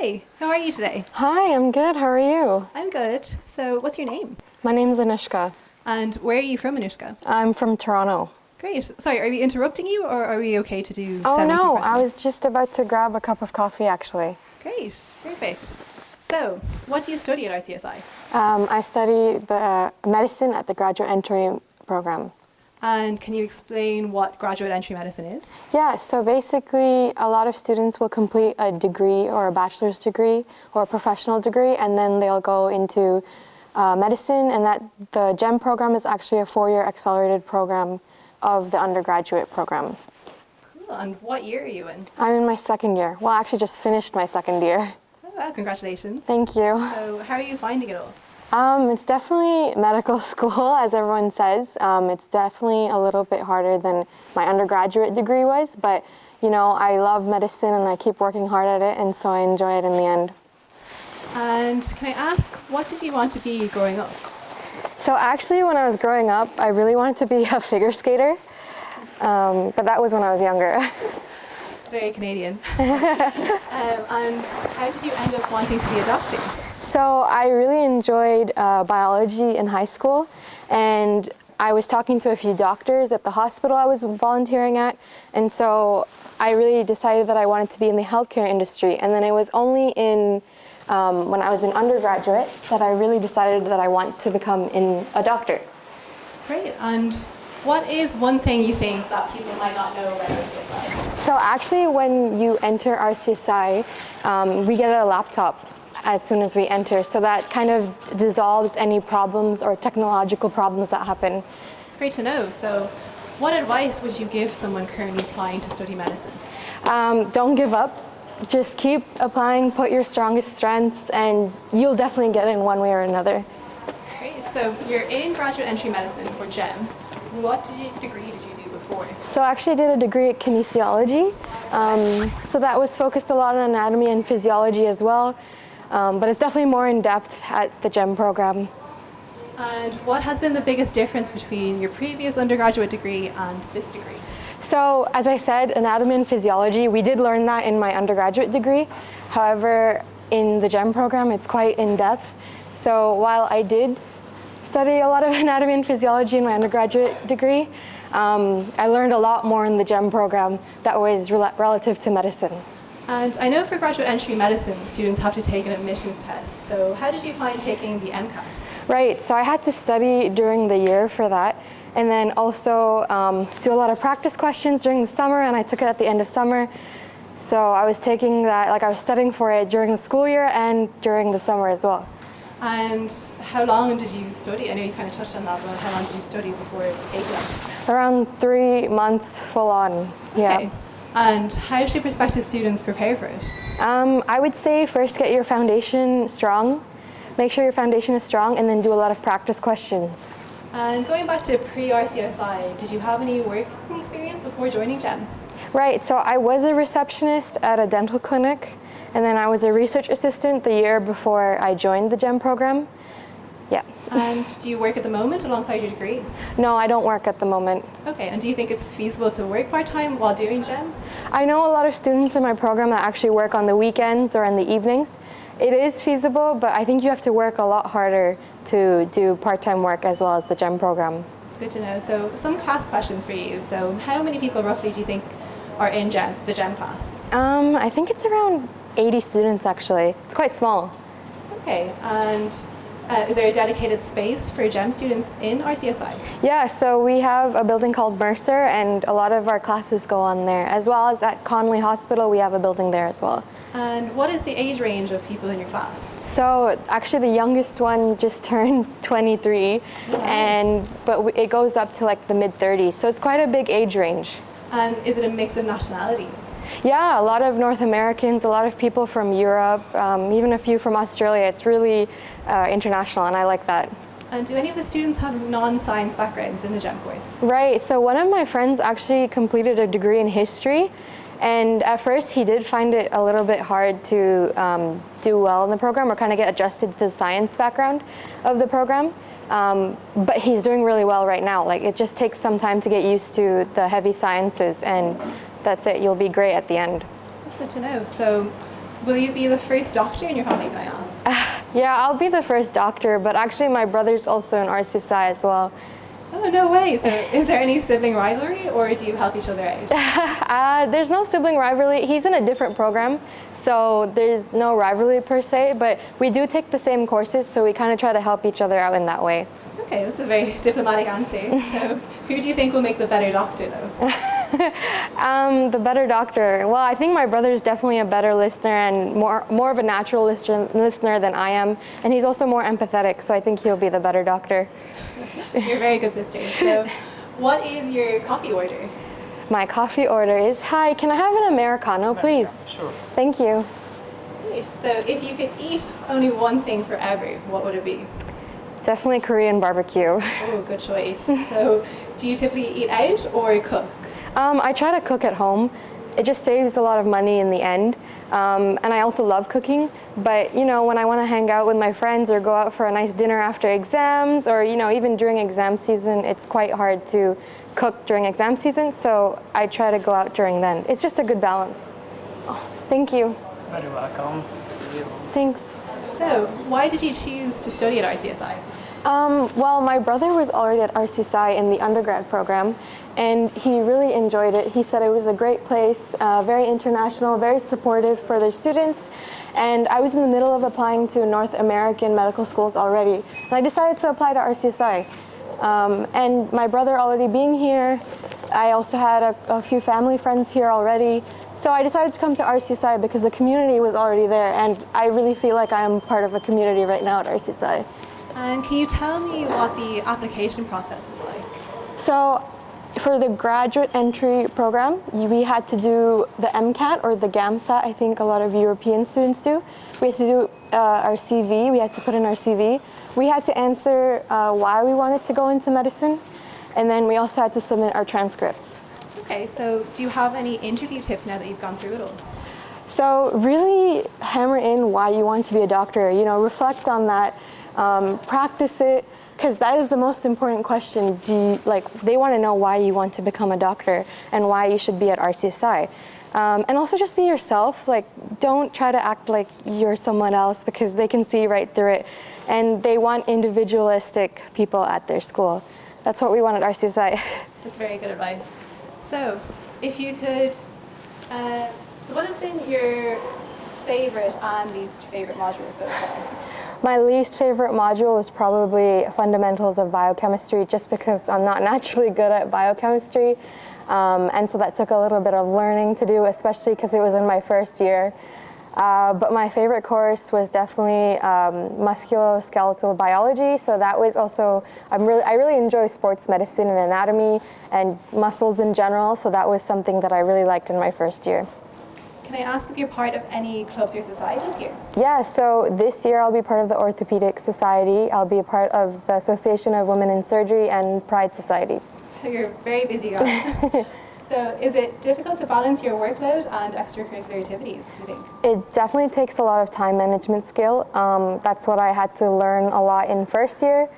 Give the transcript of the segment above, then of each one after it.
Hi, how are you today? Hi, I'm good. How are you? I'm good. So what's your name? My name's Anushka. And where are you from, Anushka? I'm from Toronto. Great. Sorry, are we interrupting you or are we okay to do Oh 73 no, questions? I was just about to grab a cup of coffee actually. Great, perfect. So, what do you study at RCSI? I study the medicine at the graduate entry program. And can you explain what graduate entry medicine is? Yeah, so basically a lot of students will complete a degree or a bachelor's degree or a professional degree, and then they'll go into medicine, and that the GEM program is actually a 4-year accelerated program of the undergraduate program. Cool. And what year are you in? I'm in my second year. Well, I actually just finished my second year. Oh, wow, congratulations. Thank you. So, how are you finding it all? It's definitely medical school, as everyone says. It's definitely a little bit harder than my undergraduate degree was, but you know, I love medicine and I keep working hard at it, and so I enjoy it in the end. And can I ask, what did you want to be growing up? So actually, when I was growing up, I really wanted to be a figure skater, but that was when I was younger. Very Canadian. And how did you end up wanting to be a doctor? So I really enjoyed biology in high school, and I was talking to a few doctors at the hospital I was volunteering at, and so I really decided that I wanted to be in the healthcare industry. And then it was only in when I was an undergraduate that I really decided that I want to become a doctor. Great. And what is one thing you think that people might not know about RCSI? So actually, when you enter RCSI, we get a laptop as soon as we enter, so that kind of dissolves any problems or technological problems that happen. It's great to know. So what advice would you give someone currently applying to study medicine? Don't give up. Just keep applying, put your strongest strengths, and you'll definitely get in one way or another. Great. So you're in graduate entry medicine, or GEM. What degree did you do before? So I actually did a degree at kinesiology. So that was focused a lot on anatomy and physiology as well. But it's definitely more in depth at the GEM program. And what has been the biggest difference between your previous undergraduate degree and this degree? So as I said, anatomy and physiology, we did learn that in my undergraduate degree. However, in the GEM program, it's quite in depth. So while I did study a lot of anatomy and physiology in my undergraduate degree, I learned a lot more in the GEM program that was relative to medicine. And I know for graduate entry medicine, students have to take an admissions test. So how did you find taking the MCAT? Right, so I had to study during the year for that, and then also do a lot of practice questions during the summer, and I took it at the end of summer. So I was taking that, like I was studying for it during the school year and during the summer as well. And how long did you study? I know you kind of touched on that, but how long did you study before taking it? Around 3 months full on, yeah. Okay. And how should prospective students prepare for it? I would say first get your foundation strong. Make sure your foundation is strong, and then do a lot of practice questions. And going back to pre-RCSI, did you have any working experience before joining GEM? Right, so I was a receptionist at a dental clinic, and then I was a research assistant the year before I joined the GEM program. Yeah. And do you work at the moment alongside your degree? No, I don't work at the moment. Okay, and do you think it's feasible to work part-time while doing GEM? I know a lot of students in my program that actually work on the weekends or in the evenings. It is feasible, but I think you have to work a lot harder to do part-time work as well as the GEM program. It's good to know. So some class questions for you. So how many people roughly do you think are in GEM, the GEM class? I think it's around 80 students actually. It's quite small. Okay, and is there a dedicated space for GEM students in RCSI? Yeah, so we have a building called Mercer, and a lot of our classes go on there, as well as at Conley Hospital, we have a building there as well. And what is the age range of people in your class? So actually the youngest one just turned 23, but it goes up to like the mid-30s, so it's quite a big age range. And is it a mix of nationalities? Yeah, a lot of North Americans, a lot of people from Europe, even a few from Australia. It's really international, and I like that. And do any of the students have non-science backgrounds in the GEM course? Right, so one of my friends actually completed a degree in history, and at first he did find it a little bit hard to do well in the program or kind of get adjusted to the science background of the program. But he's doing really well right now. Like, it just takes some time to get used to the heavy sciences, and that's it. You'll be great at the end. That's good to know. So Will you be the first doctor in your family, can I ask? Yeah, I'll be the first doctor, but actually my brother's also in RCSI as well. Oh, no way. So is there any sibling rivalry, or do you help each other out? There's no sibling rivalry. He's in a different program, so there's no rivalry per se, but we do take the same courses, so we kind of try to help each other out in that way. Okay, that's a very diplomatic answer. So who do you think will make the better doctor, though? The better doctor. Well, I think my brother's definitely a better listener and more of a natural listener than I am, and he's also more empathetic, so I think he'll be the better doctor. You're a very good sister. So what is your coffee order? My coffee order is, hi, can I have an Americano, please? Sure. Thank you. Great. So if you could eat only one thing forever, what would it be? Definitely Korean barbecue. Oh, good choice. So do you typically eat out or cook? I try to cook at home. It just saves a lot of money in the end. And I also love cooking, but you know, when I want to hang out with my friends or go out for a nice dinner after exams, or you know, even during exam season, it's quite hard to cook during exam season, so I try to go out during then. It's just a good balance. Oh, thank you. Very welcome. See you. Thanks. So why did you choose to study at RCSI? Well, my brother was already at RCSI in the undergrad program, and he really enjoyed it. He said it was a great place, very international, very supportive for their students. And I was in the middle of applying to North American medical schools already, and I decided to apply to RCSI. And my brother already being here, I also had a few family friends here already. So I decided to come to RCSI because the community was already there, and I really feel like I am part of a community right now at RCSI. And can you tell me what the application process was like? So for the graduate entry program, we had to do the MCAT or the GAMSAT, I think a lot of European students do. We had to do our CV, we had to put in our CV. We had to answer why we wanted to go into medicine, and then we also had to submit our transcripts. Okay, so do you have any interview tips now that you've gone through it all? So really hammer in why you want to be a doctor, you know, reflect on that, practice it, because that is the most important question. They want to know why you want to become a doctor and why you should be at RCSI. And also just be yourself. Like, don't try to act like you're someone else, because they can see right through it. And they want individualistic people at their school. That's what we want at RCSI. That's very good advice. So, if you could, so what has been your favorite and least favorite module so far? My least favorite module was probably fundamentals of biochemistry, just because I'm not naturally good at biochemistry. And so that took a little bit of learning to do, especially because it was in my first year. But my favorite course was definitely musculoskeletal biology. So that was also, I really enjoy sports medicine and anatomy and muscles in general. So that was something that I really liked in my first year. Can I ask if you're part of any clubs or societies here? Yeah, so this year I'll be part of the Orthopedic Society. I'll be a part of the Association of Women in Surgery and Pride Society. You're a very busy guy. So is it difficult to balance your workload and extracurricular activities, do you think? It definitely takes a lot of time management skill. That's what I had to learn a lot in first year.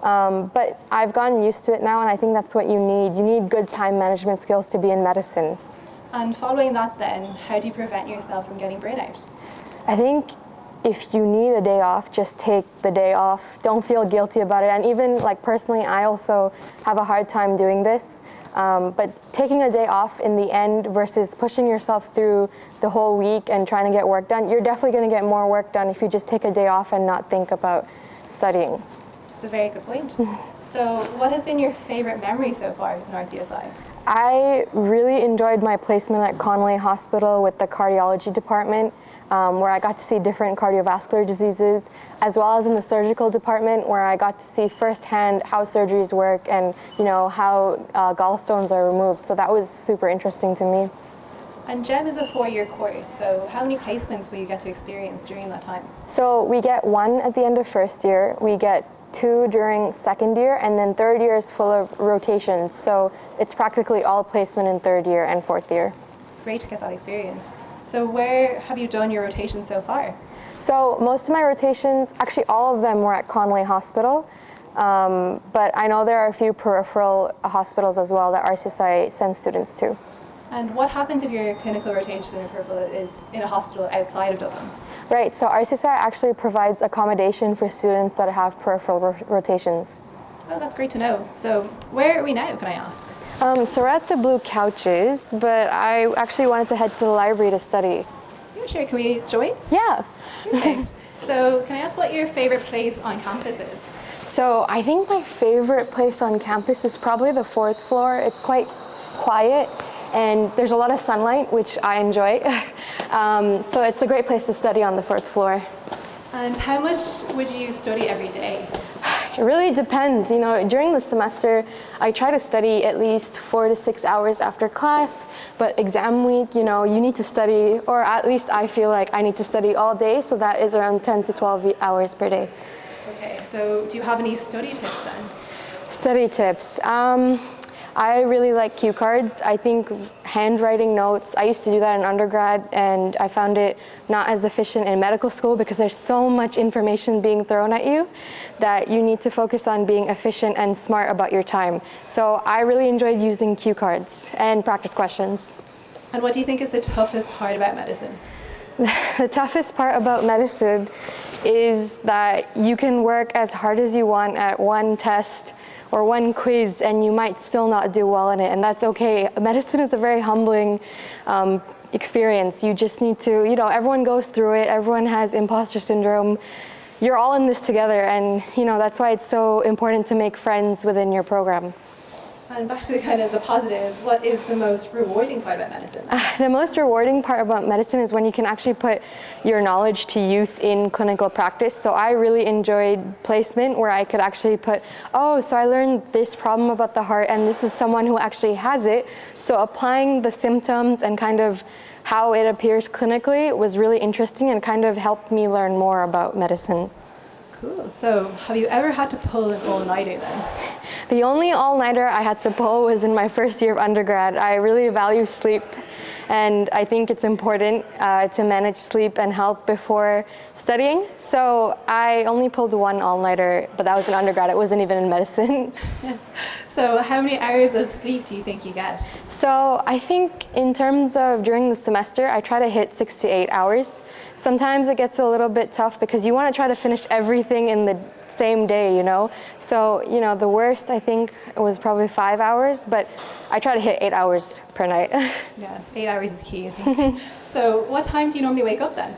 But I've gotten used to it now, and I think that's what you need. You need good time management skills to be in medicine. And following that then, how do you prevent yourself from getting burnout? I think if you need a day off, just take the day off. Don't feel guilty about it. And even like personally, I also have a hard time doing this. But taking a day off in the end versus pushing yourself through the whole week and trying to get work done, you're definitely going to get more work done if you just take a day off and not think about studying. That's a very good point. So what has been your favorite memory so far in RCSI? I really enjoyed my placement at Conway Hospital with the cardiology department, where I got to see different cardiovascular diseases, as well as in the surgical department, where I got to see firsthand how surgeries work and how gallstones are removed. So that was super interesting to me. And GEM is a 4-year course, so how many placements will you get to experience during that time? So we get 1 at the end of first year, we get 2 during second year, and then third year is full of rotations. So it's practically all placement in third year and fourth year. It's great to get that experience. So where have you done your rotations so far? So most of my rotations, actually all of them were at Conway Hospital, but I know there are a few peripheral hospitals as well that RCSI sends students to. And what happens if your clinical rotation in Purple is in a hospital outside of Dublin? Right, so RCSI actually provides accommodation for students that have peripheral rotations. Oh, that's great to know. So where are we now, can I ask? So we're at the Blue Couches, but I actually wanted to head to the library to study. Yeah, sure. Can we join? Yeah. Okay. So can I ask what your favorite place on campus is? So I think my favorite place on campus is probably the fourth floor. It's quite quiet and there's a lot of sunlight, which I enjoy. So it's a great place to study on the fourth floor. And how much would you study every day? It really depends. You know, during the semester, I try to study at least 4 to 6 hours after class, but exam week, you know, you need to study, or at least I feel like I need to study all day, so that is around 10 to 12 hours per day. Okay, so do you have any study tips then? Study tips. I really like cue cards. I think handwriting notes, I used to do that in undergrad and I found it not as efficient in medical school because there's so much information being thrown at you that you need to focus on being efficient and smart about your time. So I really enjoyed using cue cards and practice questions. And what do you think is the toughest part about medicine? The toughest part about medicine is that you can work as hard as you want at one test or one quiz and you might still not do well in it, and that's okay. Medicine is a very humbling experience. You just need to, you know, everyone goes through it, everyone has imposter syndrome. You're all in this together, and you know, that's why it's so important to make friends within your program. And back to kind of the positives, what is the most rewarding part about medicine? The most rewarding part about medicine is when you can actually put your knowledge to use in clinical practice. So I really enjoyed placement where I could actually put, oh, so I learned this problem about the heart and this is someone who actually has it. So applying the symptoms and kind of how it appears clinically was really interesting and kind of helped me learn more about medicine. Cool. So have you ever had to pull an all-nighter then? The only all-nighter I had to pull was in my first year of undergrad. I really value sleep, and I think it's important to manage sleep and health before studying. So I only pulled one all-nighter, but that was in undergrad. It wasn't even in medicine. So how many hours of sleep do you think you get? So I think in terms of during the semester, I try to hit 6 to 8 hours. Sometimes it gets a little bit tough because you want to try to finish everything in the same day, you know? So, you know, the worst I think was probably 5 hours, but I try to hit 8 hours per night. Yeah, 8 hours is key, I think. So what time do you normally wake up then?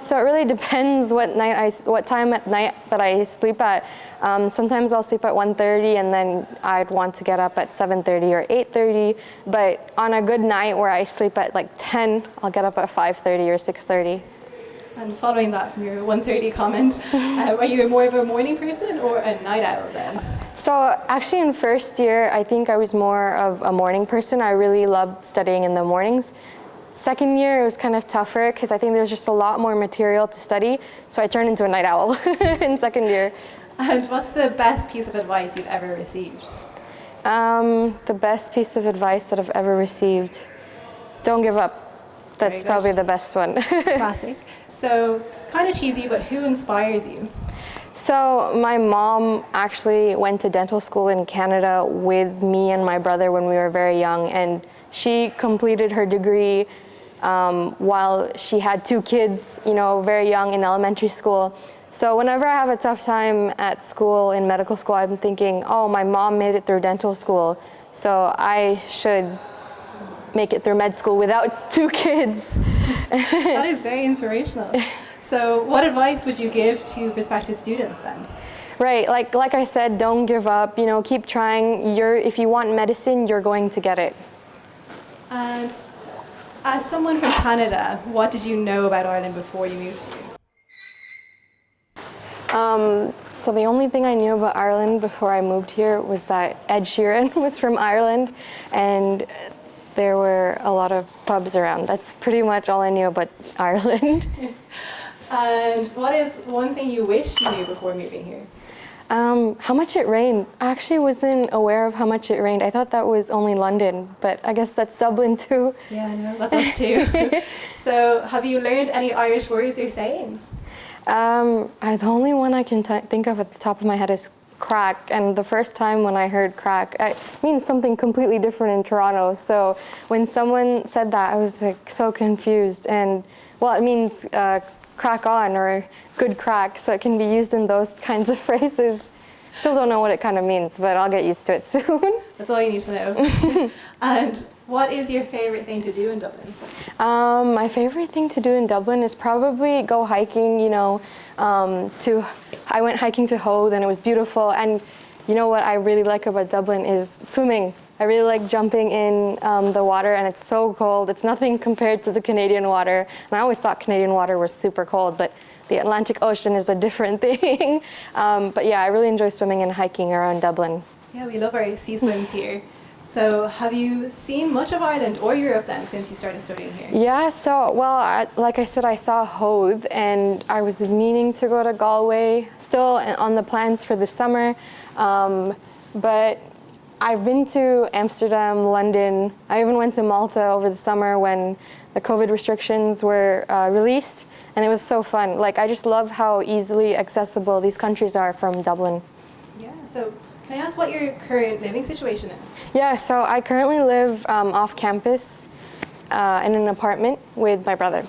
So it really depends what time at night that I sleep at. Sometimes I'll sleep at 1:30 and then I'd want to get up at 7:30 or 8:30. But on a good night where I sleep at like 10, I'll get up at 5:30 or 6:30. And following that from your 1:30 comment, are you more of a morning person or a night owl then? So actually in first year, I think I was more of a morning person. I really loved studying in the mornings. Second year, it was kind of tougher because I think there was just a lot more material to study. So I turned into a night owl in second year. And what's the best piece of advice you've ever received? The best piece of advice that I've ever received, don't give up. That's probably the best one. Classic. So kind of cheesy, but who inspires you? So my mom actually went to dental school in Canada with me and my brother when we were very young, and she completed her degree while she had 2 kids, you know, very young in elementary school. So whenever I have a tough time at school, in medical school, I'm thinking, oh, my mom made it through dental school, so I should make it through med school without 2 kids. That is very inspirational. So what advice would you give to prospective students then? Right, like I said, don't give up, you know, keep trying. If you want medicine, you're going to get it. And as someone from Canada, what did you know about Ireland before you moved here? So the only thing I knew about Ireland before I moved here was that Ed Sheeran was from Ireland and there were a lot of pubs around. That's pretty much all I knew about Ireland. And what is one thing you wish you knew before moving here? How much it rained. I actually wasn't aware of how much it rained. I thought that was only London, but I guess that's Dublin too. Yeah, no, that's us too. So have you learned any Irish words or sayings? The only one I can think of at the top of my head is crack, and the first time when I heard crack, it means something completely different in Toronto. So when someone said that, I was like so confused. And well, it means crack on or good crack, so it can be used in those kinds of phrases. Still don't know what it kind of means, but I'll get used to it soon. That's all you need to know. And what is your favourite thing to do in Dublin? My favorite thing to do in Dublin is probably go hiking, you know, I went hiking to Howth and it was beautiful. And you know what I really like about Dublin is swimming. I really like jumping in the water, and it's so cold. It's nothing compared to the Canadian water. And I always thought Canadian water was super cold, but the Atlantic Ocean is a different thing. But yeah, I really enjoy swimming and hiking around Dublin. Yeah, we love our sea swims here. So have you seen much of Ireland or Europe then since you started studying here? Yeah, so, well, like I said, I saw Howth, and I was meaning to go to Galway, still on the plans for the summer. But I've been to Amsterdam, London. I even went to Malta over the summer when the COVID restrictions were released, and it was so fun. Like, I just love how easily accessible these countries are from Dublin. Yeah, so can I ask what your current living situation is? Yeah, so I currently live off campus in an apartment with my brother.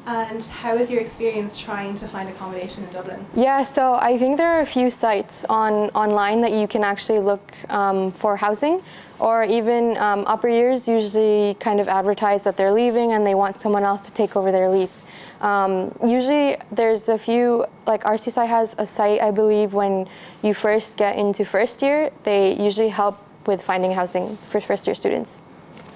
And how is your experience trying to find accommodation in Dublin? Yeah, so I think there are a few sites online that you can actually look for housing, or even upper years usually kind of advertise that they're leaving and they want someone else to take over their lease. Usually there's a few, like RCSI has a site, I believe, when you first get into first year, they usually help with finding housing for first year students.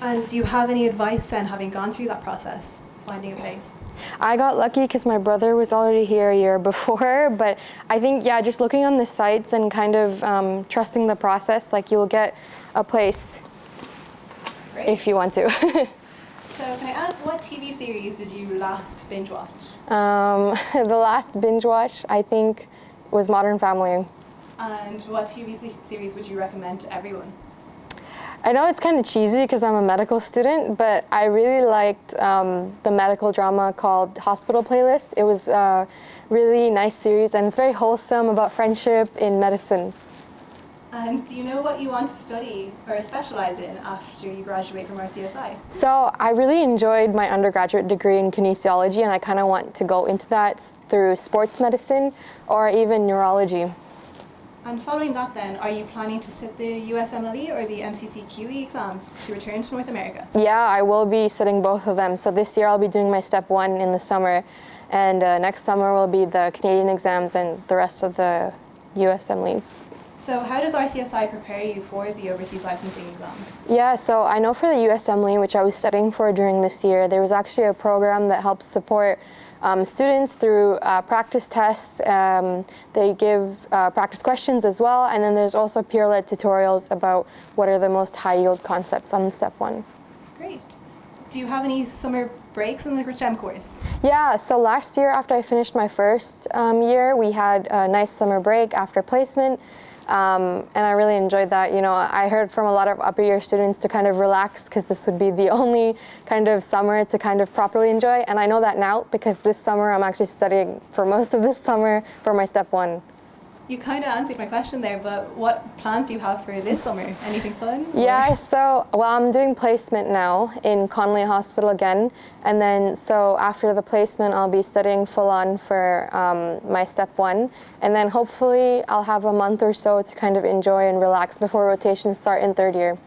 And do you have any advice then, having gone through that process, finding a place? I got lucky because my brother was already here a year before, but I think, yeah, just looking on the sites and kind of trusting the process, like you'll get a place. Great. If you want to. So can I ask, what TV series did you last binge watch? The last binge watch, I think, was Modern Family. And what TV series would you recommend to everyone? I know it's kind of cheesy because I'm a medical student, but I really liked the medical drama called Hospital Playlist. It was a really nice series, and it's very wholesome about friendship in medicine. And do you know what you want to study or specialize in after you graduate from RCSI? So I really enjoyed my undergraduate degree in kinesiology, and I kind of want to go into that through sports medicine or even neurology. And following that then, are you planning to sit the USMLE or the MCCQE exams to return to North America? Yeah, I will be sitting both of them. So this year I'll be doing my step 1 in the summer, and next summer will be the Canadian exams and the rest of the USMLEs. So how does RCSI prepare you for the overseas licensing exams? Yeah, so I know for the USMLE, which I was studying for during this year, there was actually a program that helps support students through practice tests. They give practice questions as well, and then there's also peer-led tutorials about what are the most high-yield concepts on step 1. Great. Do you have any summer breaks in the GEM course? Yeah, so last year after I finished my first year, we had a nice summer break after placement. And I really enjoyed that. You know, I heard from a lot of upper year students to kind of relax because this would be the only kind of summer to kind of properly enjoy. And I know that now because this summer I'm actually studying for most of this summer for my step 1. You kind of answered my question there, but what plans do you have for this summer? Anything fun? Yeah, so, well, I'm doing placement now in Connolly Hospital again. And then, so after the placement, I'll be studying full on for my step 1. And then hopefully I'll have a month or so to kind of enjoy and relax before rotations start in 3rd year.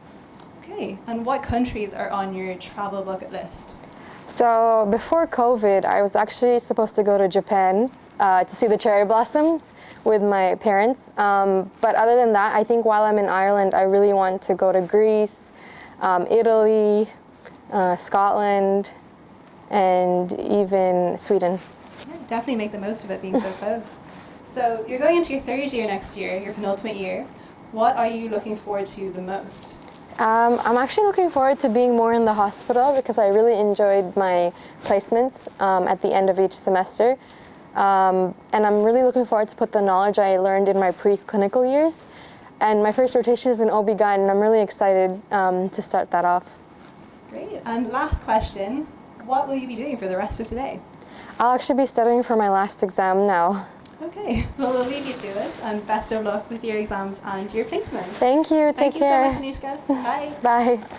Okay, and what countries are on your travel bucket list? So before COVID, I was actually supposed to go to Japan to see the cherry blossoms with my parents. But other than that, I think while I'm in Ireland, I really want to go to Greece, Italy, Scotland, and even Sweden. Yeah, definitely make the most of it being so close. So you're going into your 3rd year next year, your penultimate year. What are you looking forward to the most? I'm actually looking forward to being more in the hospital because I really enjoyed my placements at the end of each semester. And I'm really looking forward to put the knowledge I learned in my pre-clinical years. And my first rotation is in OB-GYN, and I'm really excited to start that off. Great. And last question, what will you be doing for the rest of today? I'll actually be studying for my last exam now. Okay, well, we'll leave you to it, and best of luck with your exams and your placement. Thank you. Take Thank you care. so much, Anushka. Bye. Bye.